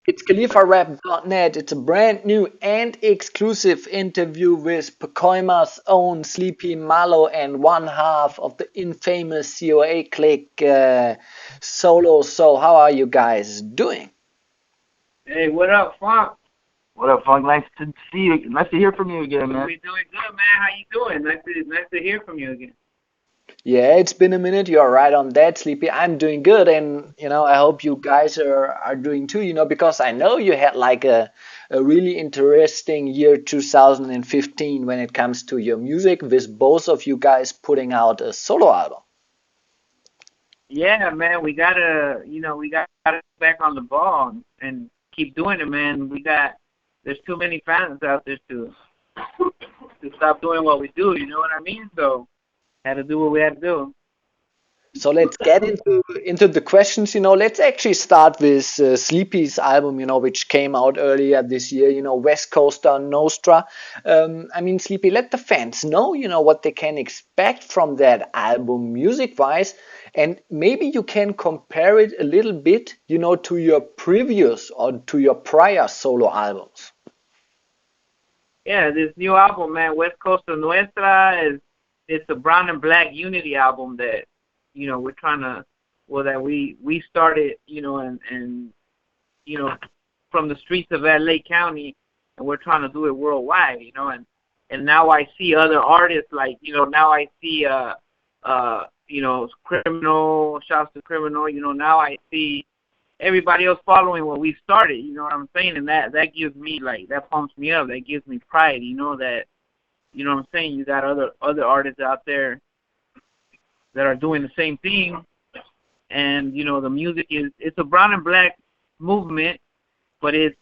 It's CalifaRap.net. It's a brand new and exclusive interview with Pacoima's own Sleepy Malo and one half of the infamous C.O.A. clique Solo. So, how are you guys doing? Hey, what up, Funk? What up, Funk? Nice to see you. Nice to hear from you again, man. We doing good, man. How you doing? Nice to hear from you again. Yeah, it's been a minute. You're right on that, Sleepy. I'm doing good, and I hope you guys are doing too. Because I know you had like a really interesting year 2015 when it comes to your music, with both of you guys putting out a solo album. Yeah, man. We gotta get back on the ball and keep doing it, man. There's too many fans out there to stop doing what we do. You know what I mean? So had to do what we had to do. So let's get into the questions. Let's actually start with Sleepy's album, which came out earlier this year. West Coaster Nostra. I mean, Sleepy, let the fans know, what they can expect from that album, music-wise, and maybe you can compare it a little bit, to your previous or to your prior solo albums. Yeah, this new album, man, West Coast of Nuestra, it's a brown and black unity album that we're trying to, well, that we started, and from the streets of LA County, and we're trying to do it worldwide, and now I see other artists, like, now I see Criminal, shouts to Criminal, now I see everybody else following what we started, you know what I'm saying? And that gives me, like, that pumps me up, that gives me pride, that, what I'm saying, you got other artists out there that are doing the same thing, and the music it's a brown and black movement, but it's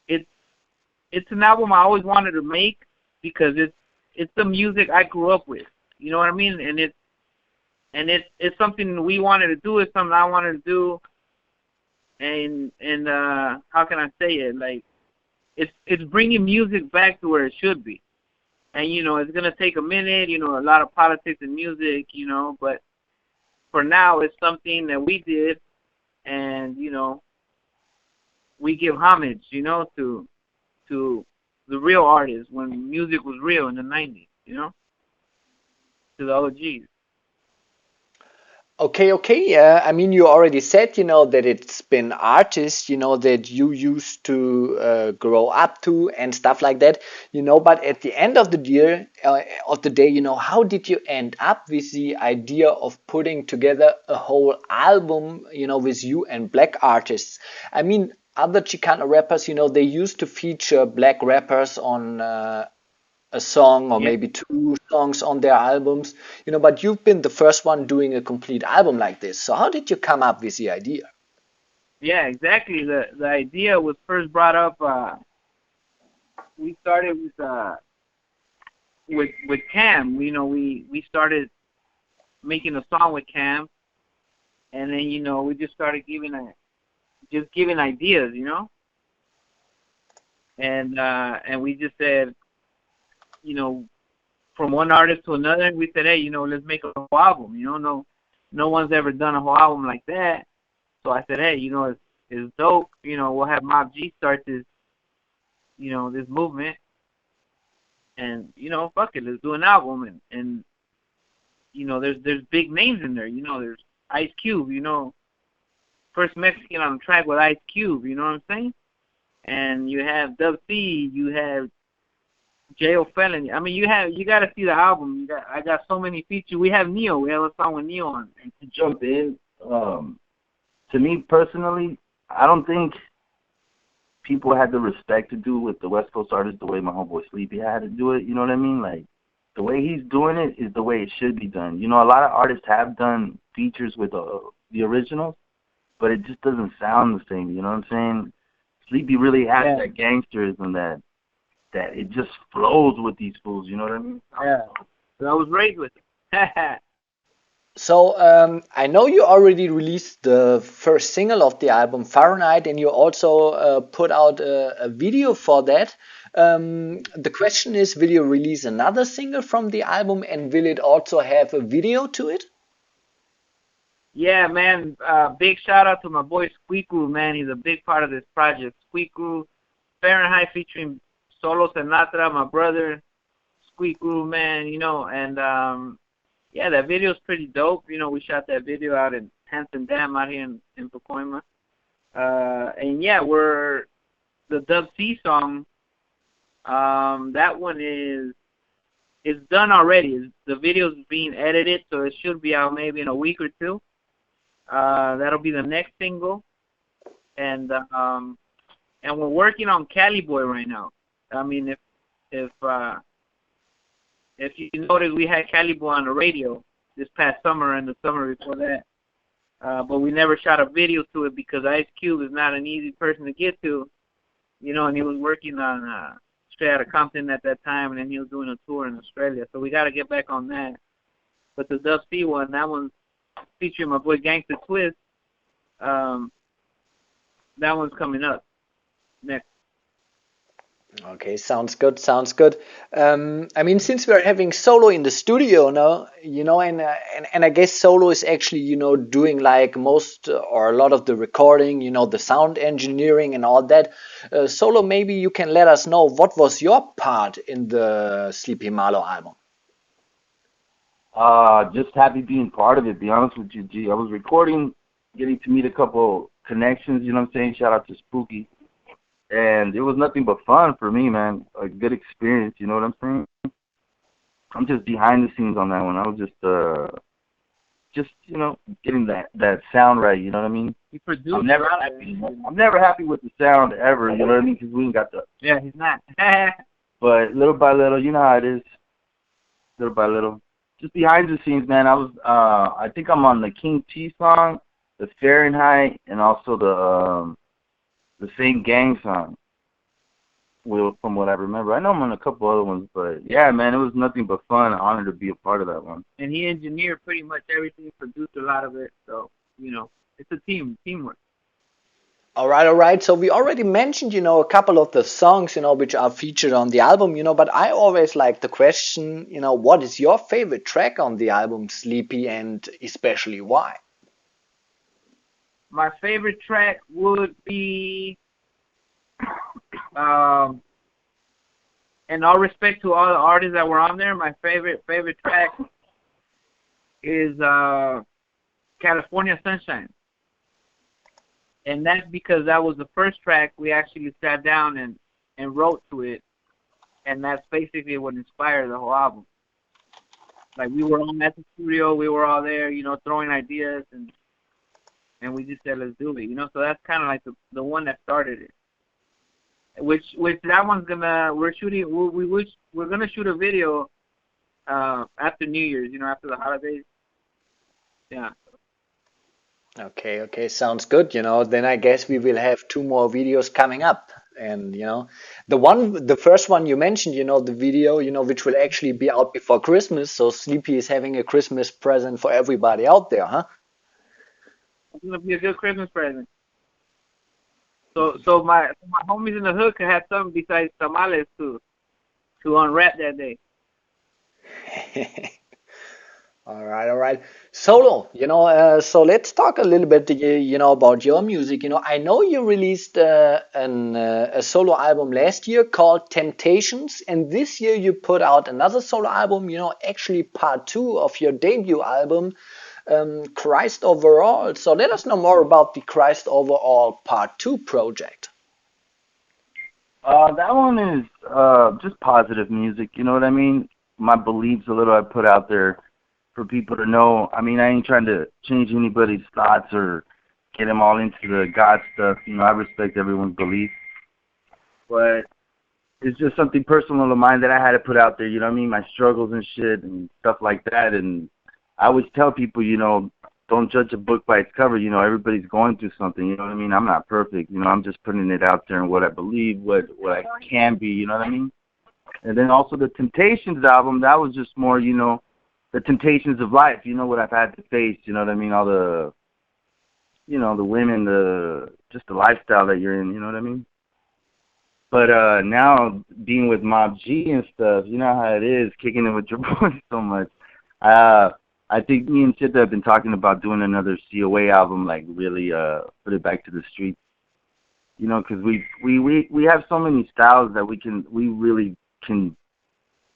it's an album I always wanted to make because it's the music I grew up with, you know what I mean? And it's something we wanted to do, it's something I wanted to do, and how can I say it, like, it's bringing music back to where it should be. And, it's going to take a minute, a lot of politics and music, but for now it's something that we did, and, we give homage, to the real artists when music was real in the 90s, to the OGs. Okay. Yeah, I mean, you already said, that it's been artists, that you used to grow up to and stuff like that, But at the end of the day, how did you end up with the idea of putting together a whole album, with you and black artists? I mean, other Chicano rappers, they used to feature black rappers on a song or Yeah, maybe two songs on their albums, but you've been the first one doing a complete album like this. So how did you come up with the idea? yeah, exactly. The idea was first brought up. We started with Cam. We started making a song with Cam, and then we just started giving ideas, and we just said, you know, from one artist to another, we said, hey, let's make a whole album. No one's ever done a whole album like that. So I said, hey, it's dope. We'll have Mob G start this movement, and fuck it, let's do an album. And there's big names in there. There's Ice Cube. First Mexican on the track with Ice Cube. You know what I'm saying? And you have Dub C. You have J.O. Felony. I mean, you got to see the album. I got so many features. We have Neo. We have a song with Neo on. And to jump in, to me personally, I don't think people had the respect to do with the West Coast artists the way my homeboy Sleepy had to do it. You know what I mean? Like, the way he's doing it is the way it should be done. A lot of artists have done features with the originals, but it just doesn't sound the same. You know what I'm saying? Sleepy really has Yeah. that gangsterism that it just flows with these fools. You know what I mean? Yeah. So I was raised with it. So I know you already released the first single of the album, Fahrenheit, and you also put out a video for that. The question is, will you release another single from the album, and will it also have a video to it? Yeah, man. Big shout out to my boy Squeaku, man. He's a big part of this project. Squeaku, Fahrenheit featuring Solo Sinatra, my brother Squeaku, man. And yeah, that video's pretty dope. We shot that video out in Hanson Dam out here in Pacoima. And yeah, we're the Dub C song. That one is done already. The video's being edited, so it should be out maybe in a week or two. That'll be the next single, and we're working on Cali Boy right now. I mean, if if you notice, we had Cali Boy on the radio this past summer and the summer before that, but we never shot a video to it because Ice Cube is not an easy person to get to, and he was working on straight out of Compton at that time, and then he was doing a tour in Australia. So we got to get back on that. But the Dub C one, that one's featuring my boy Gangsta Twist. That one's coming up next. Okay, sounds good. Sounds good. I mean, since we're having Solo in the studio now, and I guess Solo is actually, doing like most or a lot of the recording, the sound engineering and all that. Solo, maybe you can let us know what was your part in the Sleepy Malo album. Just happy being part of it, be honest with you, G. I was recording, getting to meet a couple connections, you know what I'm saying? Shout out to Spooky. And it was nothing but fun for me, man. A good experience, you know what I'm saying? I'm just behind the scenes on that one. I was just getting that sound right, you know what I mean? He produced. I'm never happy. I'm never happy with the sound ever, you know what I mean? Because we ain't got the. Yeah, he's not. But little by little, you know how it is. Little by little. Just behind the scenes, man. I think I'm on the King T song, the Fahrenheit, and also the same gang song. Well, from what I remember, I know I'm on a couple other ones, but yeah, man, it was nothing but fun. Honored to be a part of that one. And he engineered pretty much everything, produced a lot of it. So it's a teamwork. All right, all right. So we already mentioned, a couple of the songs, which are featured on the album, but I always like the question, what is your favorite track on the album Sleepy and especially why? My favorite track would be, in all respect to all the artists that were on there, my favorite track is California Sunshine. And that's because that was the first track we actually sat down and wrote to it. And that's basically what inspired the whole album. Like, we were all at the studio, we were all there, throwing ideas, and we just said, let's do it, So that's kind of like the one that started it. Which that one's we're gonna shoot a video after New Year's, after the holidays. Yeah. Okay, sounds good. Then I guess we will have two more videos coming up. And the first one you mentioned, the video, which will actually be out before Christmas. So Sleepy is having a Christmas present for everybody out there, huh? It's gonna be a good Christmas present. So my homies in the hood can have something besides tamales to unwrap that day. All right, all right. Solo, so let's talk a little bit, about your music. I know you released a solo album last year called Temptations, and this year you put out another solo album, actually part two of your debut album, Christ Overall. So let us know more about the Christ Overall part two project. That one is just positive music, you know what I mean? My beliefs a little I put out there for people to know. I mean, I ain't trying to change anybody's thoughts or get them all into the God stuff. I respect everyone's belief. But it's just something personal of mine that I had to put out there, you know what I mean? My struggles and shit and stuff like that. And I always tell people, don't judge a book by its cover. Everybody's going through something, you know what I mean? I'm not perfect. I'm just putting it out there and what I believe, what I can be, you know what I mean? And then also the Temptations album, that was just more, the temptations of life, what I've had to face, you know what I mean? All the, the women, just the lifestyle that you're in, you know what I mean? But now being with Mob G and stuff, you know how it is, kicking it with your boys so much. I I think me and Chita have been talking about doing another COA album, like really put it back to the streets. You know, because we have so many styles that we really can.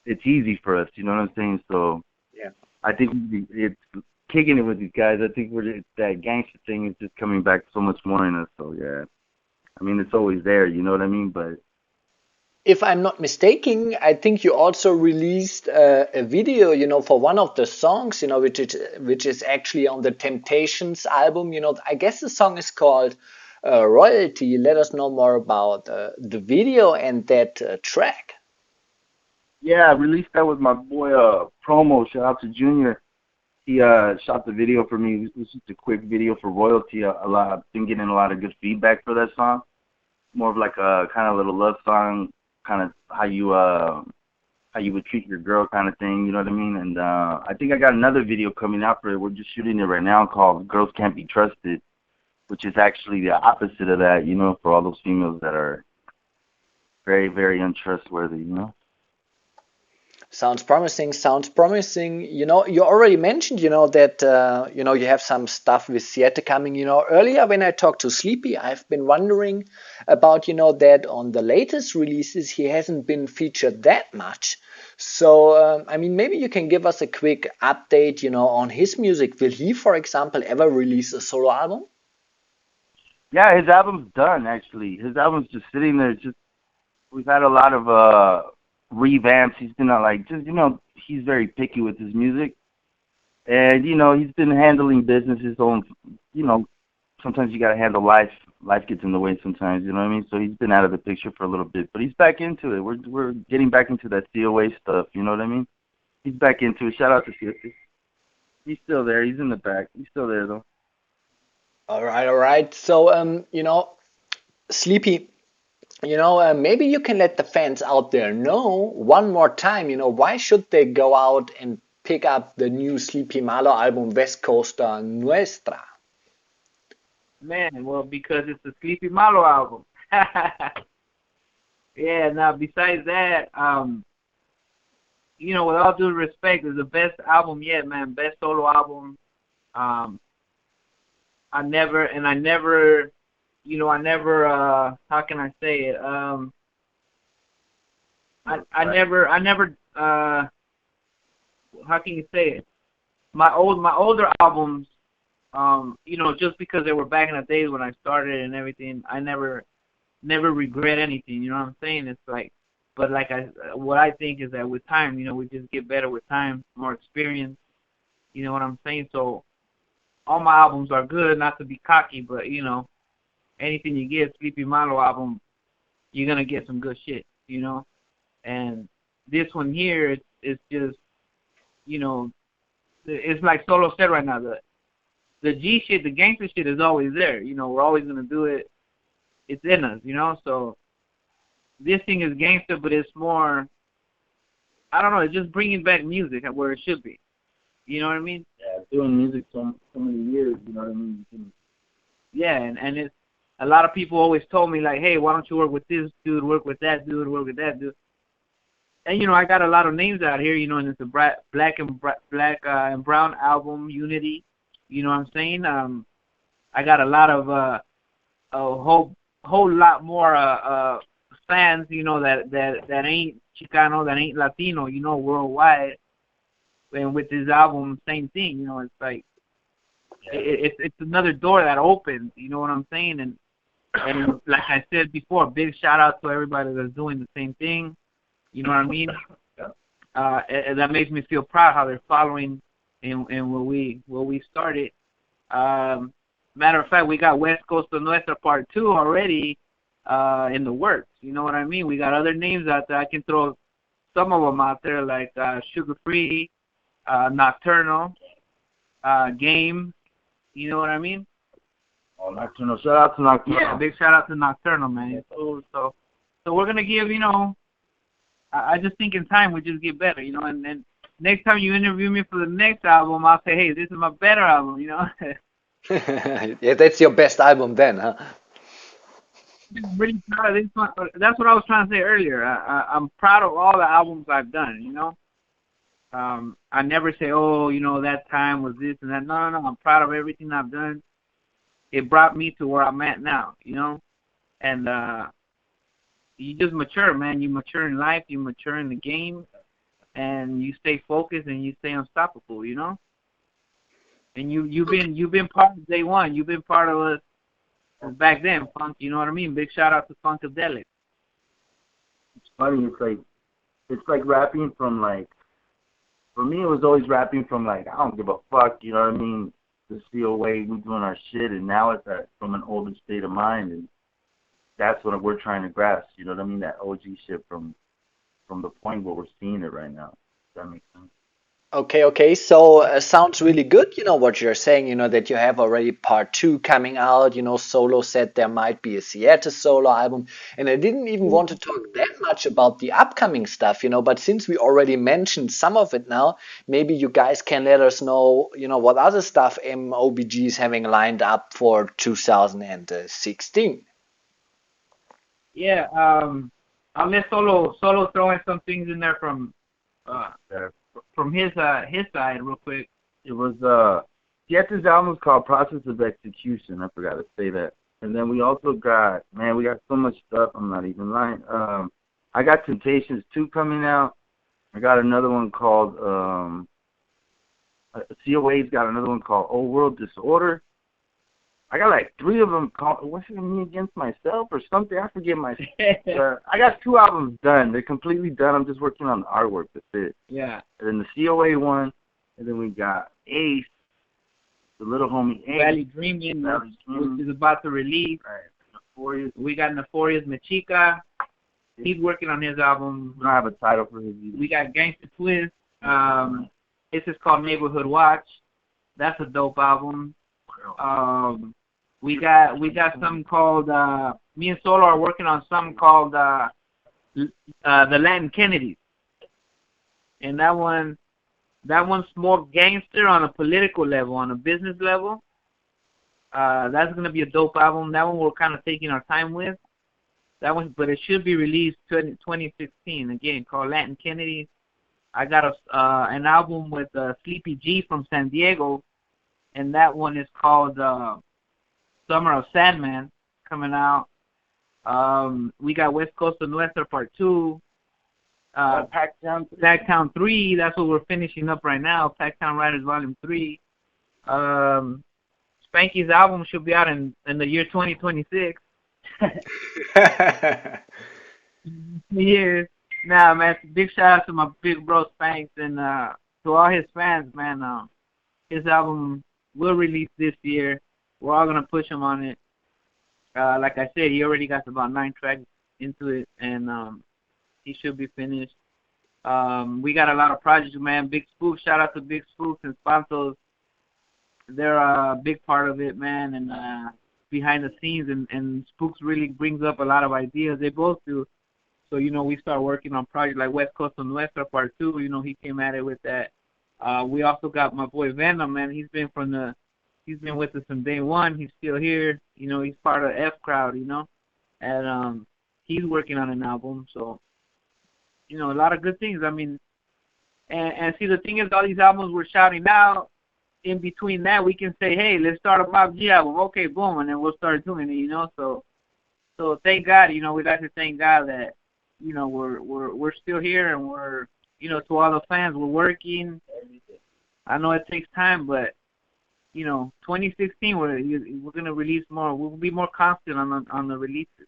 It's easy for us. You know what I'm saying? So Yeah. I think it's kicking it with these guys. I think that gangster thing is just coming back so much more in us. So yeah, I mean it's always there. You know what I mean? But If I'm not mistaken, I think you also released a video, for one of the songs, which is actually on the Temptations album. I guess the song is called Royalty. Let us know more about the video and that track. yeah, I released that with my boy Promo. Shout out to Junior. He shot the video for me. It was just a quick video for Royalty. I've been getting a lot of good feedback for that song. More of like a kind of little love song, kind of how you would treat your girl kind of thing. You know what I mean? And I think I got another video coming out for it. We're just shooting it right now called "Girls Can't Be Trusted," which is actually the opposite of that. You know, for all those females that are very very untrustworthy. You know. Sounds promising. Sounds promising. You already mentioned, that you have some stuff with theater coming. Earlier when I talked to Sleepy, I've been wondering about, that on the latest releases he hasn't been featured that much. So, I mean, maybe you can give us a quick update, on his music. Will he, for example, ever release a solo album? Yeah, his album's done actually. His album's just sitting there. Just we've had a lot of revamps. He's been like just he's very picky with his music, and he's been handling business his own. You know, sometimes you gotta handle life. Life gets in the way sometimes. You know what I mean? So he's been out of the picture for a little bit, but he's back into it. We're getting back into that COA stuff. You know what I mean? He's back into it. Shout out to COA. He's still there. He's in the back. He's still there though. All right, all right. So, Sleepy, maybe you can let the fans out there know one more time, why should they go out and pick up the new Sleepy Malo album, West Coaster Nuestra? Man, well, because it's a Sleepy Malo album. Yeah. Now, besides that, with all due respect, it's the best album yet, man. Best solo album. Um, I never, how can I say it? I never, how can you say it? My older albums, just because they were back in the days when I started and everything, I never regret anything. You know what I'm saying? It's like, but like what I think is that with time, we just get better with time, more experience. You know what I'm saying? So all my albums are good, not to be cocky, but anything you get, Sleepy Malo album, you're gonna get some good shit. And this one here, it's just, it's like Solo said right now, the G shit, the gangster shit is always there. We're always gonna do it. It's in us. So this thing is gangster, but it's more, I don't know, it's just bringing back music where it should be. You know what I mean? Yeah, doing music so many years. You know what I mean? Yeah, and it's a lot of people always told me like, hey, why don't you work with this dude, work with that dude, work with that dude. And I got a lot of names out here, and it's a black and brown album, Unity. You know what I'm saying? I got a lot of a whole lot more fans, that ain't Chicano, that ain't Latino, worldwide. And with this album, same thing. It's like it's another door that opens. You know what I'm saying? And like I said before, big shout out to everybody that's doing the same thing. You know what I mean? And that makes me feel proud how they're following in what we started. Matter of fact, we got West Coast of Nuestra Part 2 already in the works. You know what I mean? We got other names out there. I can throw some of them out there, like Sugar Free, Nocturnal, Game. You know what I mean? Oh, Nocturnal. Shout out to Nocturnal. Yeah, big shout out to Nocturnal, man. So we're gonna give, I just think in time we just get better, and next time you interview me for the next album, I'll say, hey, this is my better album, Yeah, that's your best album then, huh? I'm really proud of this one. That's what I was trying to say earlier. I'm proud of all the albums I've done, I never say, oh, that time was this and that. No, no, no. I'm proud of everything I've done. It brought me to where I'm at now. And you just mature, man. You mature in life. You mature in the game, and you stay focused and you stay unstoppable. And you've been part of day one. You've been part of us back then, Funk. You know what I mean? Big shout out to Funkadelic. It's funny. It's like rapping from like. For me, it was always rapping from like I don't give a fuck. You know what I mean? The C.O.A. We doing our shit, and now it's from an older state of mind, and that's what we're trying to grasp. You know what I mean? That OG shit from the point where we're seeing it right now. Does that make sense? Okay. So sounds really good. What you're saying. That you have already part two coming out. Solo said there might be a Seattle solo album, and I didn't even want to talk that much about the upcoming stuff. But since we already mentioned some of it now, maybe you guys can let us know. What other stuff MOBG is having lined up for 2016. Yeah. I'll let Solo throw in some things in there uh Yeah. from his side real quick. It was Tietz's album is called Process of Execution. I forgot to say that. And then we also got we got so much stuff. I'm not even lying. I got Temptations 2 coming out. I got another one called COA's got another one called Old World Disorder. I got like 3 of them called what's it, Me Against Myself or something. I forget my. I got 2 albums done. They're completely done. I'm just working on the artwork. That's it. Yeah. And then the COA one, and then we got Ace, the little homie Ace. Valley Dreaming, which is about to release. Right. Notorious. We got Notorious Machica. He's working on his album. We don't have a title for his either. We got Gangsta Twist. This is called Neighborhood Watch. That's a dope album. We got something called me and Solo are working on something called the Latin Kennedys, and that one's more gangster on a political level, on a business level. That's gonna be a dope album. That one we're kind of taking our time with. That one, but it should be released 2016 again, called Latin Kennedys. I got an album with Sleepy G from San Diego, and that one is called Summer of Sandman coming out. We got West Coast of Nuestra Part 2. Packtown 3, that's what we're finishing up right now. Packtown Riders Volume 3. Spanky's album should be out in the year 2026. Yeah. Nah, man, big shout out to my big bro Spanks and to all his fans, man. His album will release this year. We're all gonna push him on it. Like I said, he already got about 9 tracks into it, and he should be finished. We got a lot of projects, man. Big Spook, shout out to Big Spook and Spantos. They're a big part of it, man, and behind the scenes, and Spooks really brings up a lot of ideas. They both do. So, we start working on projects like West Coast of Nuestra Part 2. He came at it with that. We also got my boy Venom, man. He's been with us from day one. He's still here. He's part of F Crowd, and he's working on an album. So, a lot of good things. I mean, and see, the thing is, all these albums we're shouting out, in between that, we can say, hey, let's start a Mob G album. Okay, boom, and then we'll start doing it, So thank God, we'd like to thank God that, we're still here, and we're, to all the fans, we're working. I know it takes time, but 2016, we're gonna release more. We'll be more constant on the releases.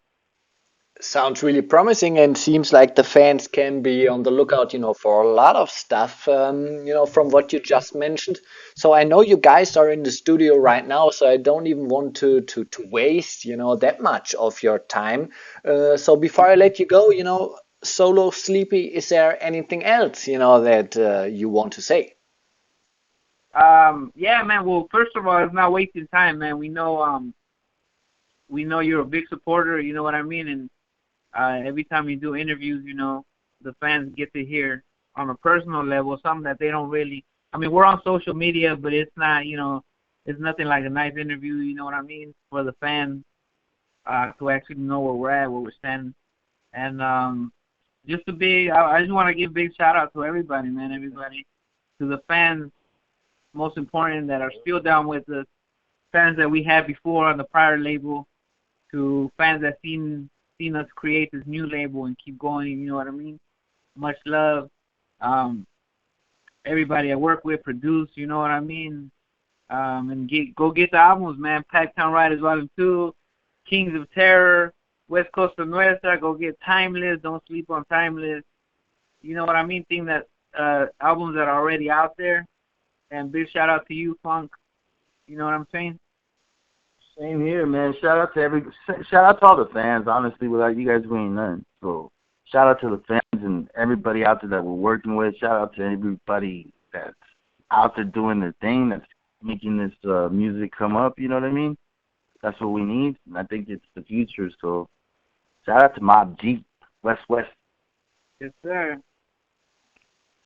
Sounds really promising, and seems like the fans can be on the lookout, for a lot of stuff, from what you just mentioned. So I know you guys are in the studio right now, so I don't even want to waste, that much of your time. So before I let you go, Solo, Sleepy, is there anything else, that you want to say? Yeah, man. Well, first of all, it's not wasting time, man. We know you're a big supporter. You know what I mean, and every time you do interviews, the fans get to hear on a personal level something that they don't really. I mean, we're on social media, but it's not, it's nothing like a nice interview. You know what I mean? For the fans to actually know where we're at, where we're standing, and I just want to give a big shout out to everybody, man. Everybody, to the fans, most important, that are still down with us, fans that we had before on the prior label, to fans that seen us create this new label and keep going. You know what I mean? Much love. Um, Everybody I work with, produce. You know what I mean? And go get the albums, man. Packtown Riders Volume 2, Kings of Terror, West Coast of Nuestra. Go get Timeless. Don't sleep on Timeless. You know what I mean? Thing that albums that are already out there. And big shout out to you, Funk. You know what I'm saying? Same here, man. Shout out to all the fans. Honestly, without you guys, we ain't nothing. So shout out to the fans and everybody out there that we're working with. Shout out to everybody that's out there doing their thing, that's making this music come up. You know what I mean? That's what we need, and I think it's the future. So shout out to Mob Jeep, West West. Yes, sir.